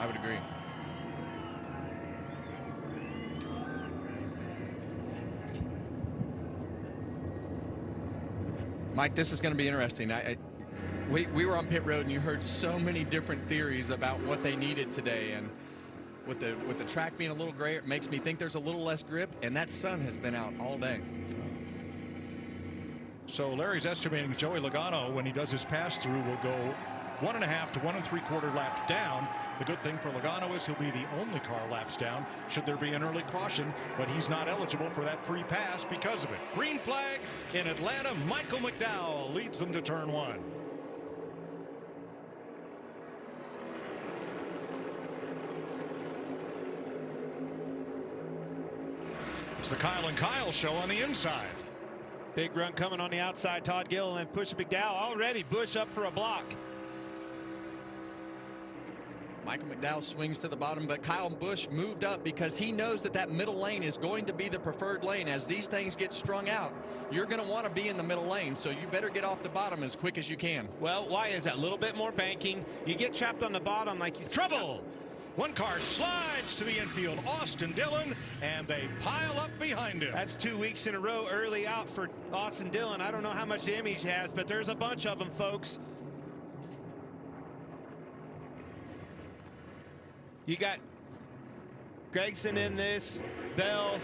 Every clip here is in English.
I would agree. Mike, this is going to be interesting. We were on pit road, and you heard so many different theories about what they needed today. And with the track being a little grayer, it makes me think there's a little less grip, and that sun has been out all day. So Larry's estimating Joey Logano, when he does his pass-through, will go 1.5 to 1 3/4 laps down. The good thing for Logano is he'll be the only car laps down should there be an early caution, but he's not eligible for that free pass because of it. Green flag in Atlanta. Michael McDowell leads them to turn 1. It's the Kyle and Kyle show on the inside. Big run coming on the outside. Todd Gilliland pushing McDowell already. Busch up for a block. Michael McDowell swings to the bottom, but Kyle Busch moved up because he knows that middle lane is going to be the preferred lane. As these things get strung out, you're going to want to be in the middle lane, so you better get off the bottom as quick as you can. Well, why is that? A little bit more banking. You get trapped on the bottom like you... Trouble! One car slides to the infield, Austin Dillon, and they pile up behind him. That's 2 weeks in a row early out for Austin Dillon. I don't know how much damage he has, but there's a bunch of them, folks. You got Gregson in this, Bell.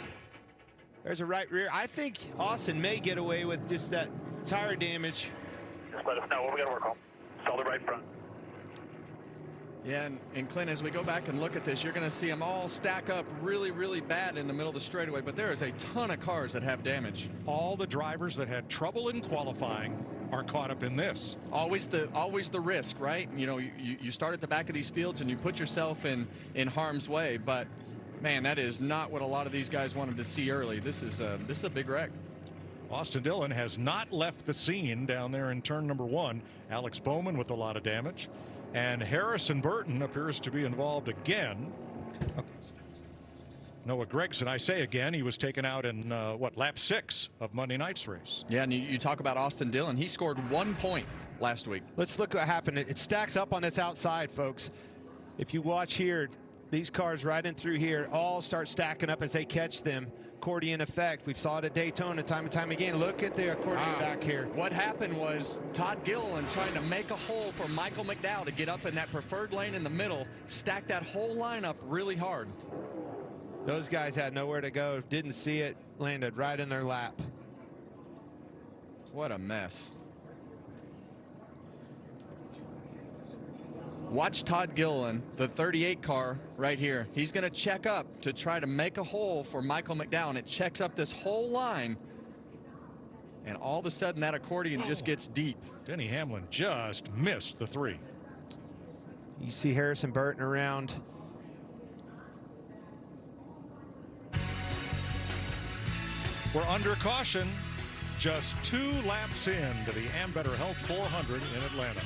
There's a right rear. I think Austin may get away with just that tire damage. Just let us know what we got to work on. Solid right front. Yeah, and Clint, as we go back and look at this, you're going to see them all stack up really, really bad in the middle of the straightaway, but there is a ton of cars that have damage. All the drivers that had trouble in qualifying are caught up in this. Always the risk, right? You know, you start at the back of these fields and you put yourself in harm's way, but man, that is not what a lot of these guys wanted to see early. This is a big wreck. Austin Dillon has not left the scene down there in turn number 1. Alex Bowman with a lot of damage, and Harrison Burton appears to be involved again. Noah Gregson, I say again, he was taken out in lap 6 of Monday night's race. Yeah, and you talk about Austin Dillon. He scored 1 point last week. Let's look what happened. It stacks up on this outside, folks. If you watch here, these cars right in through here all start stacking up as they catch them. Accordion effect. We've saw it at Daytona time and time again. Look at the accordion back here. What happened was Todd Gilliland trying to make a hole for Michael McDowell to get up in that preferred lane in the middle, stack that whole lineup really hard. Those guys had nowhere to go, didn't see it, landed right in their lap. What a mess. Watch Todd Gilliland, the 38 car right here. He's going to check up to try to make a hole for Michael McDowell, and it checks up this whole line. And all of a sudden, that accordion just gets deep. Denny Hamlin just missed the 3. You see Harrison Burton around. We're under caution, just 2 laps into the Ambetter Health 400 in Atlanta.